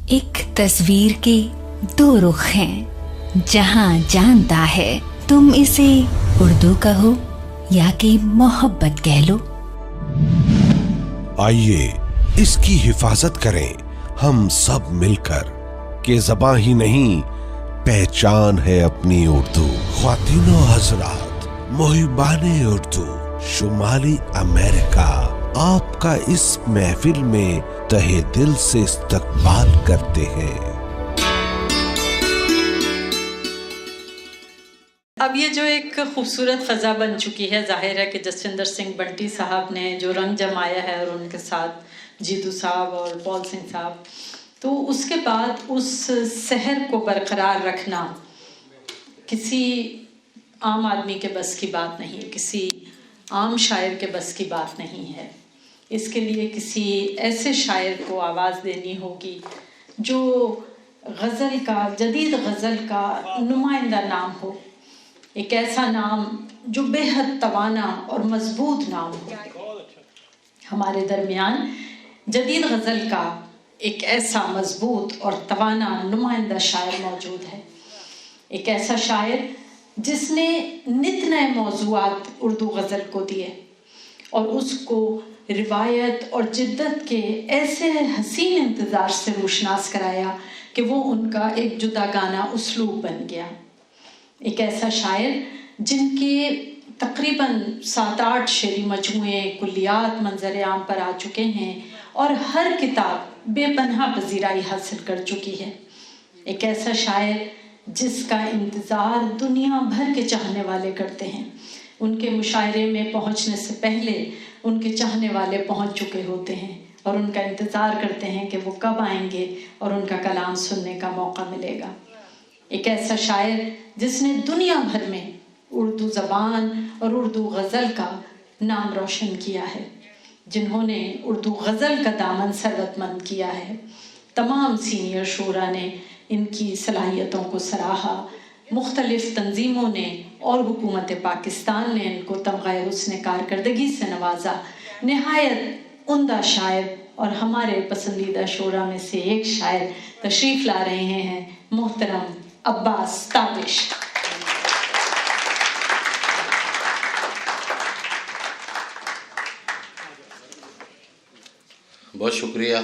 ایک تصویر کے دو رخ ہیں، جہاں جانتا ہے تم اسے اردو کہو یا کہ محبت کہہ لو۔ آئیے اس کی حفاظت کریں ہم سب مل کر، کہ زباں ہی نہیں پہچان ہے اپنی اردو۔ خواتین و حضرات، محبان اردو شمالی امریکہ آپ کا اس محفل میں تہہ دل سے استقبال کرتے ہیں۔ اب یہ جو ایک خوبصورت فضا بن چکی ہے، ظاہر ہے کہ جسوندر سنگھ بنٹی صاحب نے جو رنگ جمایا ہے اور ان کے ساتھ جیتو صاحب اور پال سنگھ صاحب، تو اس کے بعد اس سحر کو برقرار رکھنا کسی عام آدمی کے بس کی بات نہیں، کسی عام شاعر کے بس کی بات نہیں ہے۔ اس کے لیے کسی ایسے شاعر کو آواز دینی ہوگی جو غزل کا، جدید غزل کا نمائندہ نام ہو، ایک ایسا نام جو بے حد توانا اور مضبوط نام ہو۔ ہمارے درمیان جدید غزل کا ایک ایسا مضبوط اور توانا نمائندہ شاعر موجود ہے، ایک ایسا شاعر جس نے نت نئے موضوعات اردو غزل کو دیے اور اس کو روایت اور جدت کے ایسے حسین امتزاج سے روشناس کرایا کہ وہ ان کا ایک جداگانہ اسلوب بن گیا۔ ایک ایسا شاعر جن کے تقریباً 7-8 شعری مجموعے کلیات منظر عام پر آ چکے ہیں اور ہر کتاب بے پناہ پذیرائی حاصل کر چکی ہے۔ ایک ایسا شاعر جس کا انتظار دنیا بھر کے چاہنے والے کرتے ہیں، ان کے مشاعرے میں پہنچنے سے پہلے ان کے چاہنے والے پہنچ چکے ہوتے ہیں اور ان کا انتظار کرتے ہیں کہ وہ کب آئیں گے اور ان کا کلام سننے کا موقع ملے گا۔ ایک ایسا شاعر جس نے دنیا بھر میں اردو زبان اور اردو غزل کا نام روشن کیا ہے، جنہوں نے اردو غزل کا دامن سربت مند کیا ہے۔ تمام سینئر شعراء نے ان کی صلاحیتوں کو سراہا، مختلف تنظیموں نے اور حکومت پاکستان نے ان کو تمغہ حسن کارکردگی سے نوازا۔ نہایت عمدہ شاعر اور ہمارے پسندیدہ شعراء میں سے ایک شاعر تشریف لا رہے ہیں، محترم عباس تابش۔ بہت شکریہ۔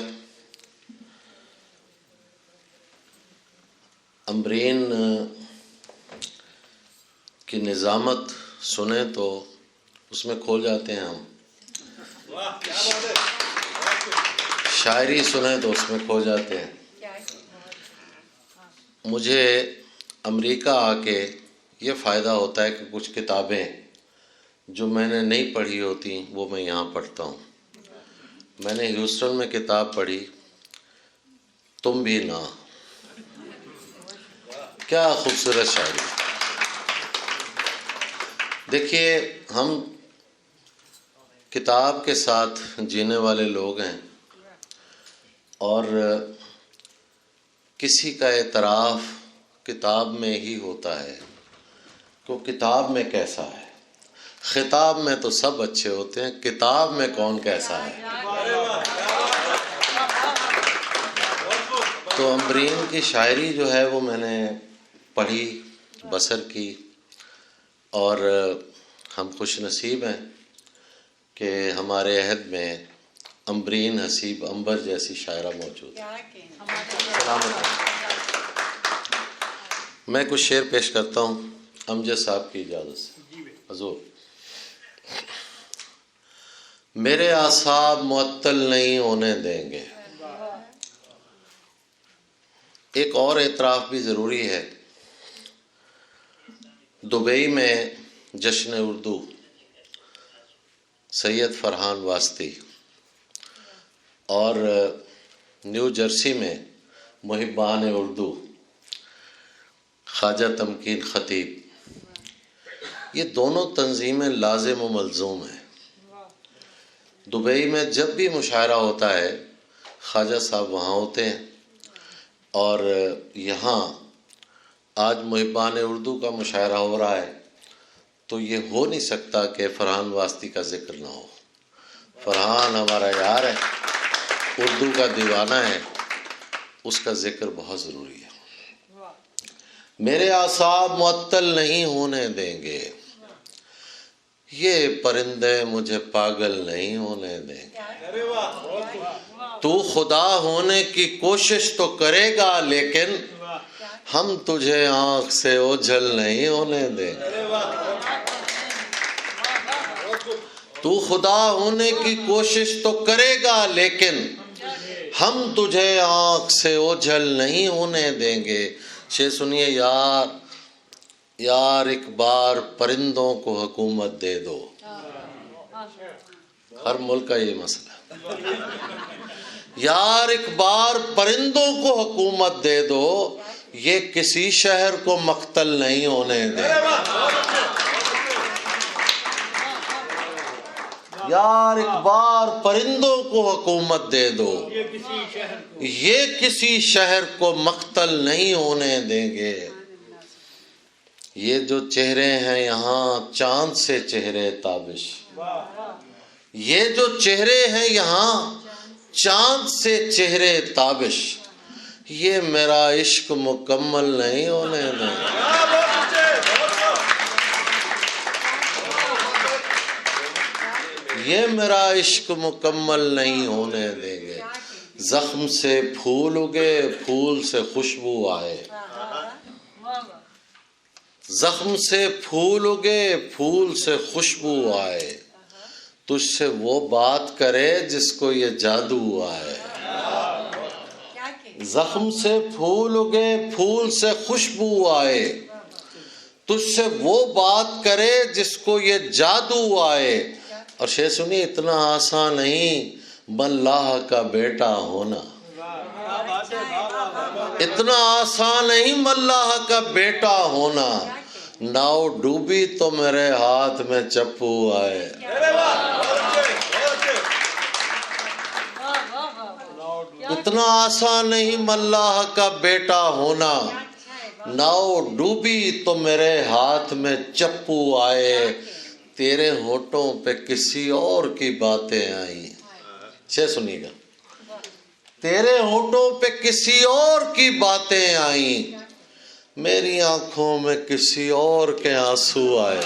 امبرین کی نظامت سنیں تو اس میں کھو جاتے ہیں ہم، شاعری سنیں تو اس میں کھو جاتے ہیں۔ مجھے امریکہ آ کے یہ فائدہ ہوتا ہے کہ کچھ کتابیں جو میں نے نہیں پڑھی ہوتی وہ میں یہاں پڑھتا ہوں۔ میں نے ہیوسٹن میں کتاب پڑھی، تم بھی نہ، کیا خوبصورت شاعری۔ دیکھیے، ہم کتاب کے ساتھ جینے والے لوگ ہیں اور کسی کا اعتراف کتاب میں ہی ہوتا ہے کہ کتاب میں کیسا ہے۔ خطاب میں تو سب اچھے ہوتے ہیں، کتاب میں کون کیسا ہے۔ تو امبرین کی شاعری جو ہے وہ میں نے پڑھی، بسر کی، اور ہم خوش نصیب ہیں کہ ہمارے عہد میں امبرین حسیب عنبر جیسی شاعرہ موجود ہے۔ میں کچھ شعر پیش کرتا ہوں امجد صاحب کی اجازت سے۔ حضور، میرے اعصاب معطل نہیں ہونے دیں گے۔ ایک اور اعتراف بھی ضروری ہے۔ دبئی میں جشن اردو، سید فرحان واسطی، اور نیو جرسی میں محبان اردو، خواجہ تمکین خطیب، یہ دونوں تنظیمیں لازم و ملزوم ہیں۔ دبئی میں جب بھی مشاعرہ ہوتا ہے خواجہ صاحب وہاں ہوتے ہیں، اور یہاں آج محبان اردو کا مشاعرہ ہو رہا ہے تو یہ ہو نہیں سکتا کہ فرحان واسطی کا ذکر نہ ہو۔ فرحان ہمارا یار ہے، اردو کا دیوانہ ہے، اس کا ذکر بہت ضروری ہے. میرے اعصاب معطل نہیں ہونے دیں گے، یہ پرندے مجھے پاگل نہیں ہونے دیں گے. تو خدا ہونے کی کوشش تو کرے گا لیکن ہم تجھے آنکھ سے اوجھل نہیں ہونے دیں گے. تو خدا ہونے کی کوشش تو کرے گا لیکن ہم تجھے آنکھ سے اوجھل نہیں ہونے دیں گے. شعر سنیے. یار ایک بار پرندوں کو حکومت دے دو. ہر ملک کا یہ مسئلہ. یار ایک بار پرندوں کو حکومت دے دو، یہ کسی شہر کو مقتل نہیں ہونے دیں. یار ایک بار پرندوں کو حکومت دے دو، یہ کسی شہر کو مقتل نہیں ہونے دیں گے. یہ جو چہرے ہیں یہاں چاند سے چہرے تابش، یہ جو چہرے ہیں یہاں چاند سے چہرے تابش، یہ میرا عشق مکمل نہیں ہونے دیں گے. یہ میرا عشق مکمل نہیں ہونے دیں گے. زخم سے پھول اگے، پھول سے خوشبو آئے. زخم سے پھول اگے، پھول سے خوشبو آئے. تجھ سے وہ بات کرے جس کو یہ جادو آئے. زخم سے پھول اگے، پھول سے خوشبو آئے. تجھ سے وہ بات کرے جس کو یہ جادو آئے. اور شعر سنیے. اتنا آسان نہیں اللہ کا بیٹا ہونا. اتنا آسان نہیں اللہ کا بیٹا ہونا. ناؤ ڈوبی تو میرے ہاتھ میں چپو آئے. اتنا آسان نہیں اللہ کا بیٹا ہونا. ناؤ ڈوبی تو میرے ہاتھ میں چپو آئے. تیرے ہونٹوں پہ کسی اور کی باتیں آئیں. سے سنیے گا. تیرے ہونٹوں پہ کسی اور کی باتیں آئیں. میری آنکھوں میں کسی اور کے آنسو آئے.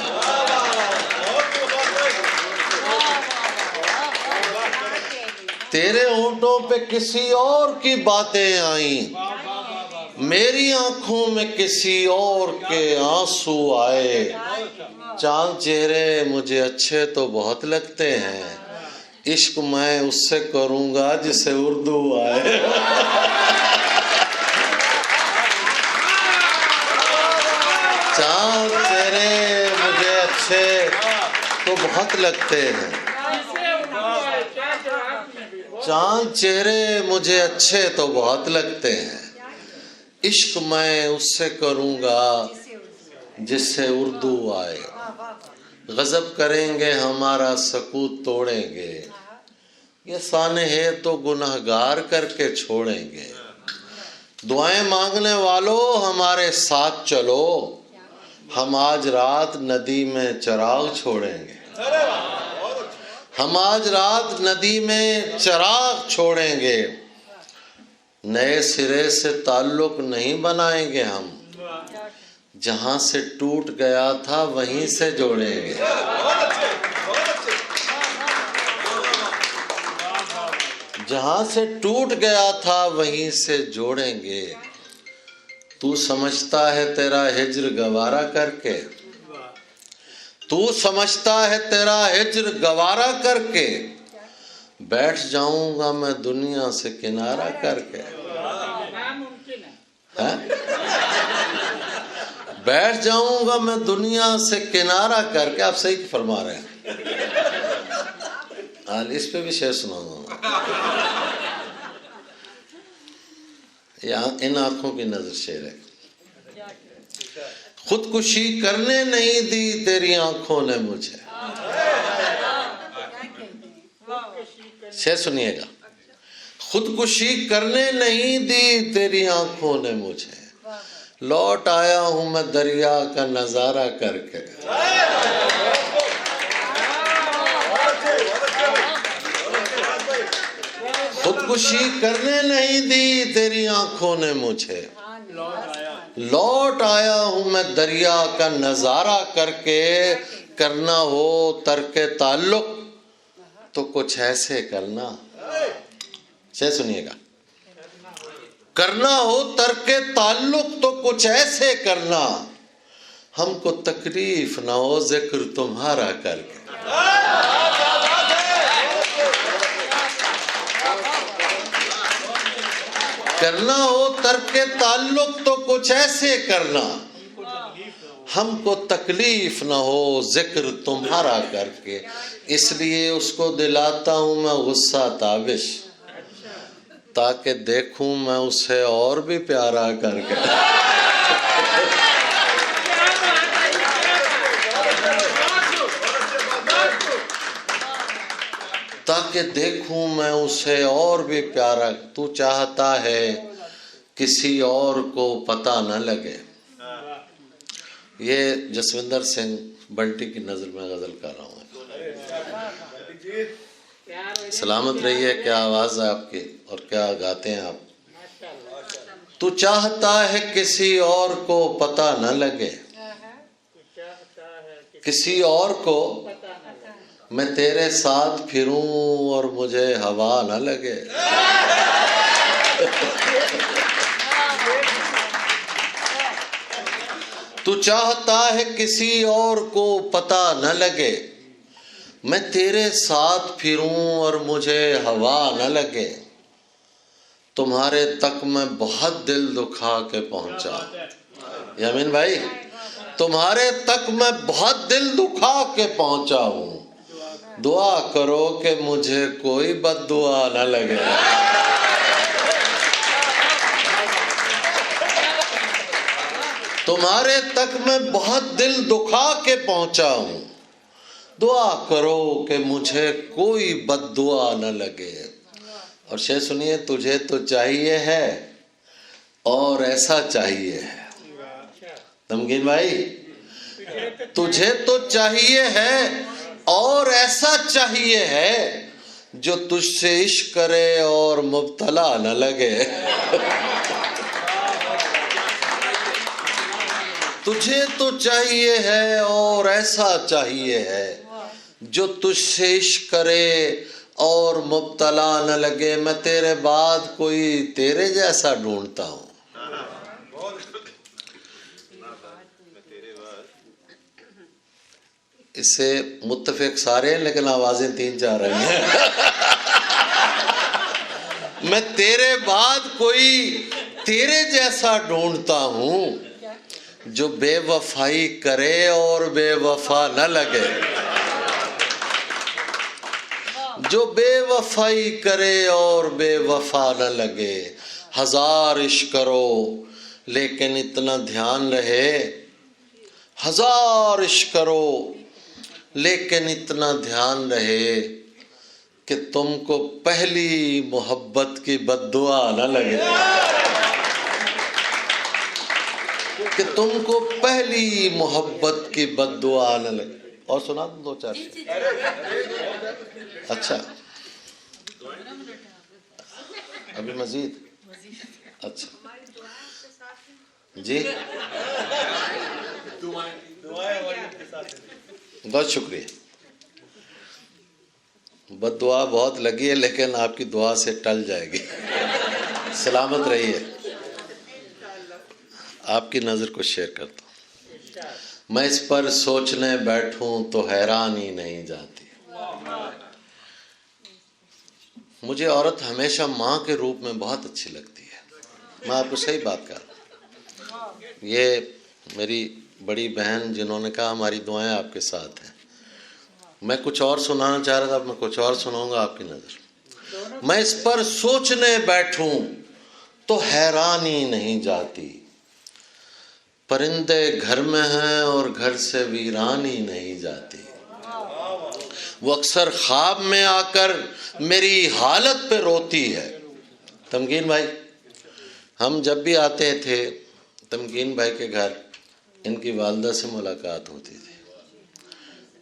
تیرے ہونٹوں پہ کسی اور کی باتیں آئیں. میری آنکھوں میں کسی اور کے آنسو آئے. چاند چہرے مجھے اچھے تو بہت لگتے ہیں، عشق میں اس سے کروں گا جسے اردو آئے. چاند چہرے مجھے اچھے تو بہت لگتے ہیں. چاند چہرے مجھے اچھے تو بہت لگتے ہیں، عشق میں اس سے کروں گا جس سے اردو آئے. غضب کریں گے ہمارا سکوت توڑیں گے، یہ سانحے تو گنہگار کر کے چھوڑیں گے. دعائیں مانگنے والوں ہمارے ساتھ چلو، ہم آج رات ندی میں چراغ چھوڑیں گے. ہم آج رات ندی میں چراغ چھوڑیں گے. نئے سرے سے تعلق نہیں بنائیں گے ہم، جہاں سے ٹوٹ گیا تھا وہیں سے جوڑیں گے. جہاں سے ٹوٹ گیا تھا وہیں سے جوڑیں گے. تو سمجھتا ہے تیرا ہجر گوارا کر کے، تو سمجھتا ہے تیرا ہجر گوارا کر کے، بیٹھ جاؤں گا میں دنیا سے کنارہ کر کے. بیٹھ جاؤں گا میں دنیا سے کنارہ کر کے. آپ صحیح فرما رہے ہیں. اس پہ بھی شعر سناؤں گا. ان آنکھوں کی نظر شعر ہے. خودکشی کرنے نہیں دی تیری آنکھوں نے مجھے. شعر سنیے گا. خودکشی کرنے نہیں دی تیری آنکھوں نے مجھے، لوٹ آیا ہوں میں دریا کا نظارہ کر کے. خودکشی کرنے نہیں دی تیری آنکھوں نے مجھے، لوٹ آیا ہوں میں دریا کا نظارہ کر کے، کرنا ہو ترک تعلق تو کچھ ایسے کرنا، سے سنیے گا، کرنا ہو ترک تعلق تو کچھ ایسے کرنا، ہم کو تکلیف نہ ہو ذکر تمہارا کر کے۔ کرنا ہو ترک تعلق تو کچھ ایسے کرنا، ہم کو تکلیف نہ ہو ذکر تمہارا کر کے، اس لیے اس کو دلاتا ہوں میں غصہ تابش، تاکہ دیکھوں میں اسے اور بھی پیارا کر کے، تاکہ دیکھوں میں اسے اور بھی پیارا۔ تو چاہتا ہے کسی اور کو پتہ نہ لگے۔ یہ جسوندر سنگھ بنٹی کی نظر میں غزل کر رہا ہوں۔ سلامت رہیے، کیا آواز ہے آپ کی اور کیا گاتے ہیں آپ۔ تو چاہتا ہے کسی اور کو پتہ نہ لگے، کسی اور کو میں تیرے ساتھ پھروں اور مجھے ہوا نہ لگے۔ تو چاہتا ہے کسی اور کو پتہ نہ لگے، میں تیرے ساتھ پھروں اور مجھے ہوا نہ لگے، تمہارے تک میں بہت دل دکھا کے پہنچا۔ یامین بھائی، تمہارے تک میں بہت دل دکھا کے پہنچا ہوں، دعا کرو کہ مجھے کوئی بد دعا نہ لگے۔ تمہارے تک میں بہت دل دکھا کے پہنچا ہوں، دعا کرو کہ مجھے کوئی بد دعا نہ لگے۔ اور شعر سنیے، تجھے تو چاہیے ہے اور ایسا چاہیے ہے۔ تمکین بھائی، تجھے تو چاہیے ہے اور ایسا چاہیے ہے جو تجھ سے عشق کرے اور مبتلا نہ لگے۔ تجھے تو چاہیے ہے اور ایسا چاہیے ہے جو تجھ سے عشق کرے اور مبتلا نہ لگے، میں تیرے بعد کوئی تیرے جیسا ڈھونڈتا ہوں۔ اس سے متفق سارے ہیں لیکن آوازیں تین چار رہی ہیں۔ میں تیرے بعد کوئی تیرے جیسا ڈھونڈتا ہوں جو بے وفائی کرے اور بے وفا نہ لگے، جو بے وفائی کرے اور بے وفا نہ لگے۔ ہزار عشق کرو لیکن اتنا دھیان رہے، ہزار عشق کرو لیکن اتنا دھیان رہے کہ تم کو پہلی محبت کی بد دعا نہ لگے، کہ تم کو پہلی محبت کی بد دعا نہ لگے۔ اور سنا دو چار شعر؟ اچھا، ابھی مزید؟ اچھا جی، بہت شکریہ۔ بد دعا بہت لگی ہے لیکن آپ کی دعا سے ٹل جائے گی۔ سلامت رہیے۔ آپ کی نظر کو شیئر کرتا ہوں۔ میں اس پر سوچنے بیٹھوں تو حیران ہی نہیں جاتی۔ مجھے عورت ہمیشہ ماں کے روپ میں بہت اچھی لگتی ہے۔ میں آپ کو صحیح بات کر رہا ہوں۔ یہ میری بڑی بہن جنہوں نے کہا ہماری دعائیں آپ کے ساتھ ہیں، میں کچھ اور سنانا چاہ رہا تھا، اب میں کچھ اور سناؤں گا آپ کی نظر۔ میں اس پر سوچنے بیٹھوں تو حیران ہی نہیں جاتی، پرندے گھر میں ہیں اور گھر سے ویران ہی نہیں جاتی، وہ اکثر خواب میں آ کر میری حالت پہ روتی ہے۔ تمکین بھائی، ہم جب بھی آتے تھے تمکین بھائی کے گھر، ان کی والدہ سے ملاقات ہوتی تھی۔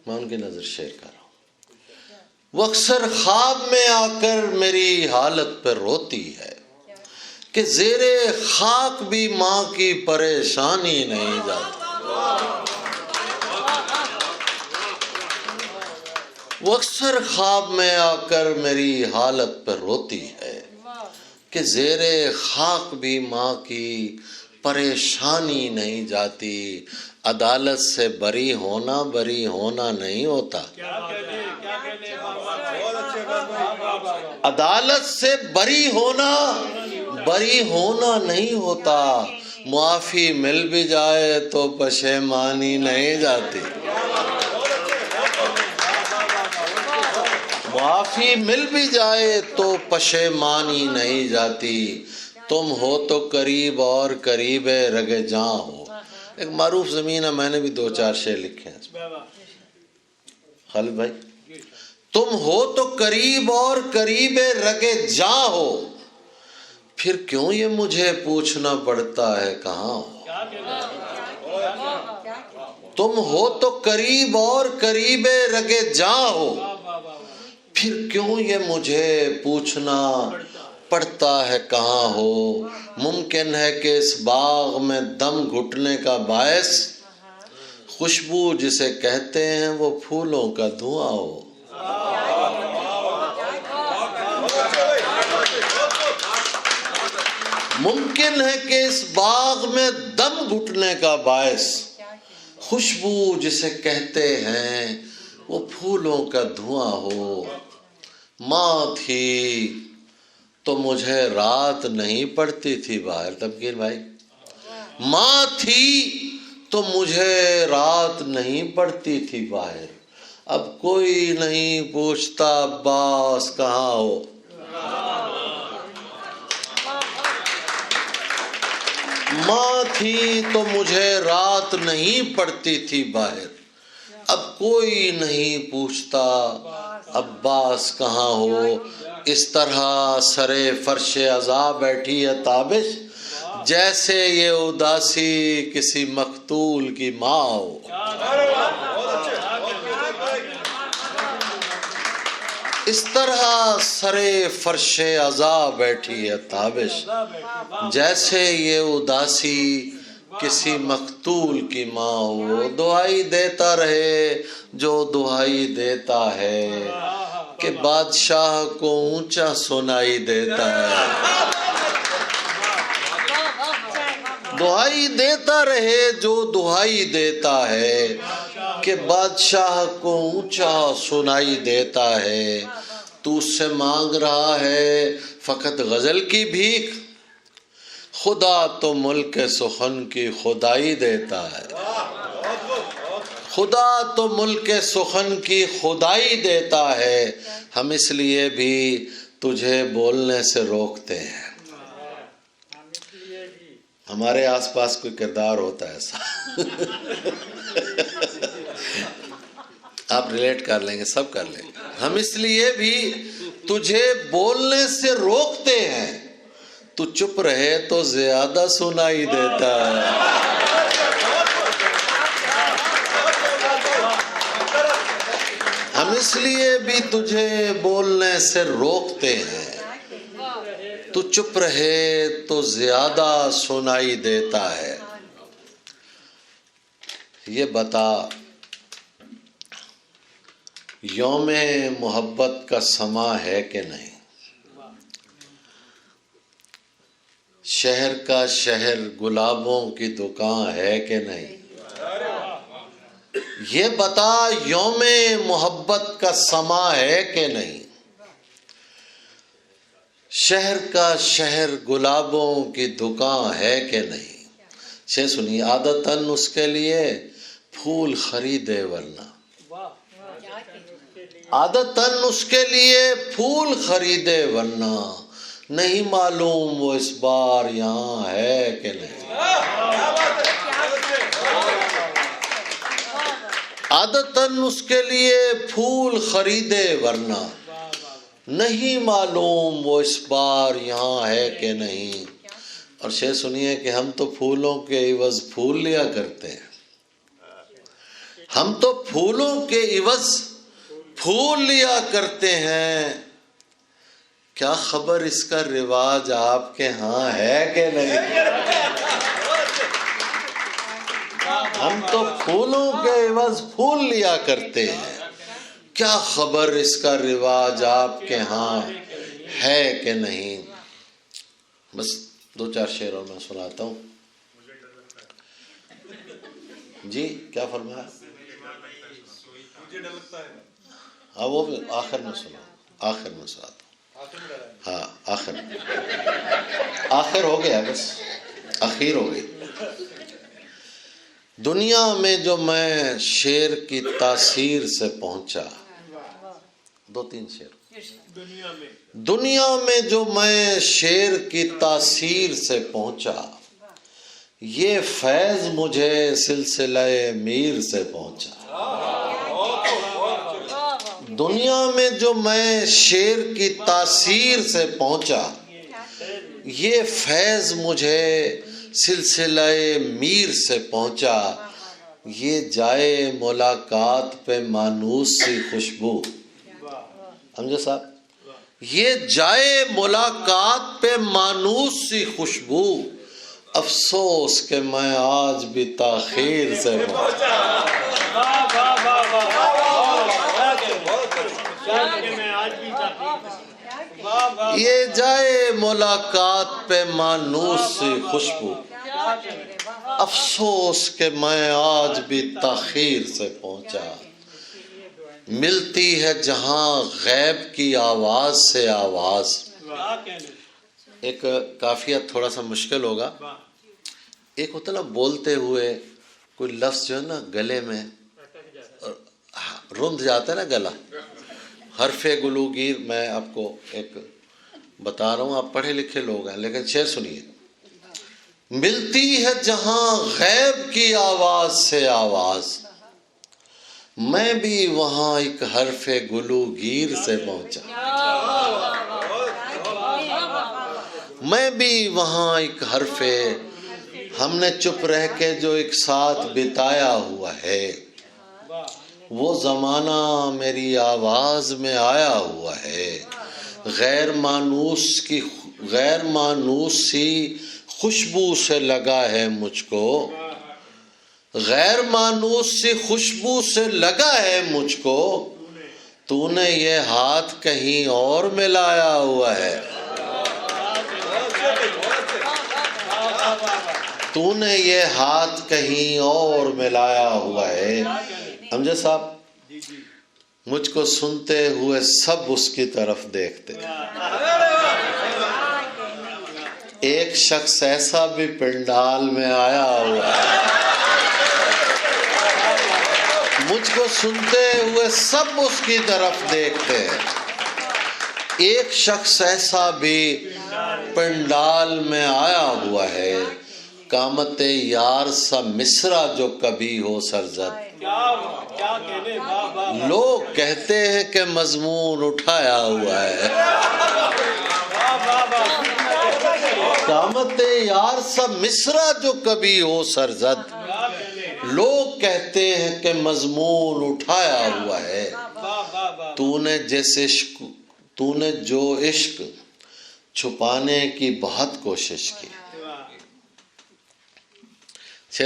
میں ان کی نظر شیئر کر رہا ہوں۔ وہ اکثر خواب میں آ کر میری حالت پہ روتی ہے کہ زیر خاک بھی ماں کی پریشانی نہیں جاتی. وہ اکثر خواب میں آ کر میری حالت پہ روتی ہے کہ زیر خاک بھی ماں کی پریشانی نہیں جاتی. عدالت سے بری ہونا نہیں ہوتا. عدالت سے بری ہونا نہیں ہوتا. معافی مل بھی جائے تو پشیمانی نہیں جاتی. معافی مل بھی جائے تو پشیمانی نہیں جاتی. تم ہو تو قریب اور قریب رگ جاں ہو. ایک معروف زمین ہے، میں نے بھی 2-4 شعر لکھے ہیں. خالد بھائی، تم ہو تو قریب اور قریب رگ جاں ہو، پھر کیوں یہ مجھے پوچھنا پڑتا ہے کہاں ہو. تم ہو تو قریب اور قریب رگ جاں ہو، پھر کیوں یہ مجھے پوچھنا پڑتا ہے کہاں ہو. ممکن ہے کہ اس باغ میں دم گھٹنے کا باعث خوشبو جسے کہتے ہیں وہ پھولوں کا دھواں ہو. ممکن ہے کہ اس باغ میں دم گھٹنے کا باعث خوشبو جسے کہتے ہیں وہ پھولوں کا دھواں ہو. ماں تھی تو مجھے رات نہیں پڑتی تھی باہر. تبکیر بھائی، ماں تھی تو مجھے رات نہیں پڑتی تھی باہر. اب کوئی نہیں پوچھتا عباس کہاں ہو. ماں تھی تو مجھے رات نہیں پڑتی تھی باہر. اب کوئی نہیں پوچھتا عباس کہاں ہو. اس طرح سرے فرش عزا بیٹھی ہے تابش، جیسے یہ اداسی کسی مقتول کی ماں ہو. اس طرح سرے فرش عزا بیٹھی ہے تابش، جیسے یہ اداسی کسی مقتول کی ماں ہو. دعائی دیتا رہے جو دعائی دیتا ہے کہ بادشاہ کو اونچا سنائی دیتا ہے. دعائی دیتا رہے جو دعائی دیتا ہے کہ بادشاہ کو اونچا سنائی دیتا ہے. تو اس سے مانگ رہا ہے فقط غزل کی بھیک، خدا تو ملک سخن کی خدائی دیتا ہے. خدا تو ملک سخن کی خدائی دیتا ہے. ہم اس لیے بھی تجھے بولنے سے روکتے ہیں. ہمارے آس پاس کوئی کردار ہوتا ہے ایسا، آپ ریلیٹ کر لیں گے، سب کر لیں گے. ہم اس لیے بھی تجھے بولنے سے روکتے ہیں. تو چپ رہے تو زیادہ سنائی دیتا ہے. ہم اس لیے بھی تجھے بولنے سے روکتے ہیں. تو چپ رہے تو زیادہ سنائی دیتا ہے. یہ بتا یوم محبت کا سما ہے کہ نہیں؟ شہر کا شہر گلابوں کی دکان ہے کہ نہیں؟ یہ بتا یوم محبت کا سما ہے کہ نہیں؟ شہر کا شہر گلابوں کی دکان ہے کہ نہیں؟ شعر سنیے. عادتاً اس کے لیے پھول خریدے ورنہ، عادتاً اس کے لیے پھول خریدے ورنہ، نہیں معلوم وہ اس بار یہاں ہے کہ نہیں. عادتاً اس کے لیے پھول خریدے ورنہ، نہیں معلوم وہ اس بار یہاں ہے کہ نہیں. اور شعر سنیے کہ ہم تو پھولوں کے عوض پھول لیا کرتے ہیں. ہم تو پھولوں کے عوض پھول لیا کرتے ہیں، کیا خبر اس کا رواج آپ کے ہاں ہے کہ نہیں؟ ہم تو پھولوں کے عوض پھول لیا کرتے ہیں، کیا خبر اس کا رواج آپ کے ہاں ہے کہ نہیں؟ بس 2-4 شعر اور میں سناتا ہوں. جی کیا فرمایا؟ ہاں وہ بھی آخر میں سنا، آخر میں سناتا ہوں. ہاں آخر ہو گیا، بس اخیر ہو گئی. دنیا میں جو میں شعر کی تاثیر سے پہنچا، 2-3 شعر. دنیا میں جو میں شعر کی تاثیر سے پہنچا، یہ فیض مجھے سلسلہ میر سے پہنچا. دنیا میں جو میں شعر کی تاثیر سے پہنچا، یہ فیض مجھے سلسلہ میر سے پہنچا. یہ جائے ملاقات پہ مانوس سی خوشبو. سمجھے صاحب؟ یہ جائے ملاقات پہ مانوس سی خوشبو، افسوس کہ میں آج بھی تاخیر سے پہنچا. یہ جائے ملاقات پہ مانوس سی خوشبو، افسوس کہ میں آج بھی تاخیر سے پہنچا. ملتی ہے جہاں غیب کی آواز سے آواز. ایک قافیہ تھوڑا سا مشکل ہوگا. ایک ہوتا نا بولتے ہوئے کوئی لفظ جو ہے نا گلے میں رند جاتا ہے نا گلا. حرف گلوگیر میں آپ کو ایک بتا رہا ہوں، آپ پڑھے لکھے لوگ ہیں لیکن شعر سنیے. ملتی ہے جہاں غیب کی آواز سے آواز، میں بھی وہاں ایک حرف گلوگیر سے پہنچا. میں بھی وہاں ایک حرف، ہم نے چپ رہ کے جو ایک ساتھ بتایا ہوا ہے، وہ زمانہ میری آواز میں آیا ہوا ہے. غیر مانوس سی خوشبو سے لگا ہے مجھ کو، غیر مانوس سی خوشبو سے لگا ہے مجھ کو. تو نے یہ ہاتھ کہیں اور ملایا ہوا ہے، تو نے یہ ہاتھ کہیں اور ملایا ہوا ہے. سمجھے صاحب؟ مجھ کو سنتے ہوئے سب اس کی طرف دیکھتے. ایک شخص ایسا بھی پنڈال میں آیا ہوا ہے. مجھ کو سنتے ہوئے سب اس کی طرف دیکھتے ہیں. ایک شخص ایسا بھی پنڈال میں آیا ہوا ہے، قامت یار سا مصرع جو کبھی ہو سرزد. لوگ کہتے ہیں کہ مضمون اٹھایا ہوا ہے. قامت یار سا مصرع جو کبھی ہو سرزد، لوگ کہتے ہیں کہ مضمون اٹھایا ہوا ہے. تو نے جو عشق چھپانے کی بہت کوشش کی.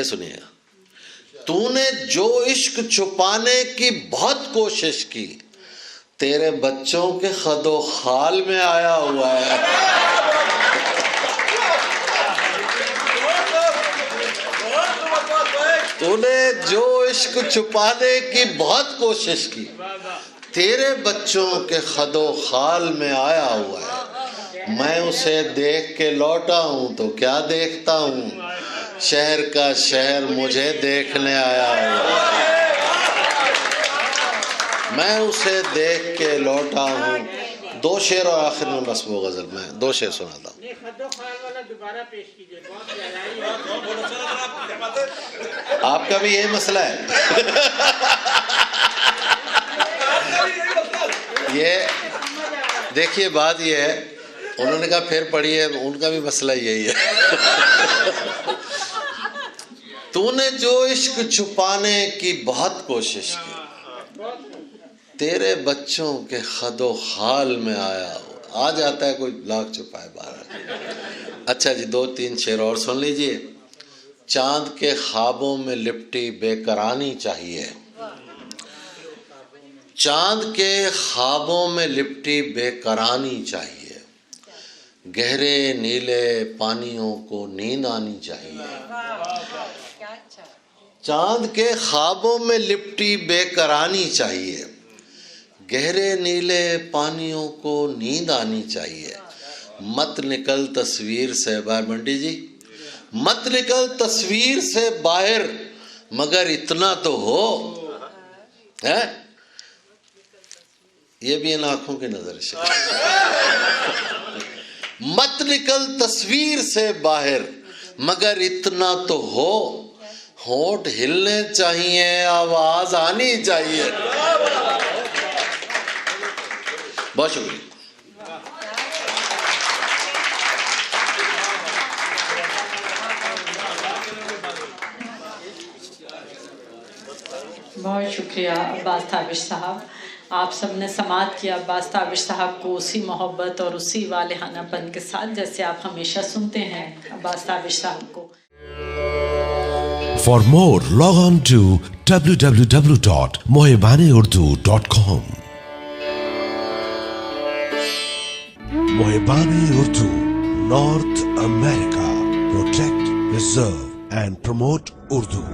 سنیے، تو نے جو عشق چھپانے کی بہت کوشش کی، تیرے بچوں کے خد و خال میں آیا ہوا ہے. تو نے جو عشق چھپانے کی بہت کوشش کی، تیرے بچوں کے خد و خال میں آیا ہوا ہے. میں اسے دیکھ کے لوٹا ہوں تو کیا دیکھتا ہوں، شہر کا شہر مجھے دیکھنے آیا ہوا ہے. میں اسے دیکھ کے لوٹا ہوں. 2 شعر اور آخر میں بس وہ غزل، میں 2 شعر سناتا ہوں. آپ کا بھی یہی مسئلہ ہے. یہ دیکھیے بات یہ ہے، انہوں نے کہا پھر پڑھیے، ان کا بھی مسئلہ یہی ہے. تو نے جو عشق چھپانے کی بہت کوشش کی، تیرے بچوں کے خد و خال میں آیا ہو. آ جاتا ہے کوئی لاکھ چھپائے باہر. اچھا جی 2-3 شعر اور سن لیجئے. چاند کے خوابوں میں لپٹی بے قرانی چاہیے. چاند کے خوابوں میں لپٹی بے قرانی چاہیے. گہرے نیلے پانیوں کو نیند آنی چاہیے. چاند کے خوابوں میں لپٹی بے قرانی چاہیے. گہرے نیلے پانیوں کو نیند آنی چاہیے. مت نکل تصویر سے باہر. بنٹی جی مت نکل تصویر سے باہر مگر اتنا تو ہو. ہے یہ بھی ان آنکھوں کی نظر سے. مت نکل تصویر سے باہر مگر اتنا تو ہو. ہونٹ ہلنے چاہیے آواز آنی چاہیے. بہت شکریہ. بہت شکریہ عباس تابش صاحب. آپ سب نے سماعت کیا عباس تابش صاحب کو اسی محبت اور اسی والہانہ پن کے ساتھ جیسے آپ ہمیشہ سنتے ہیں عباس تابش صاحب کو. For more, log on to www.mohibaneurdu.com. Mohibane Urdu, North America. Protect, preserve and promote Urdu.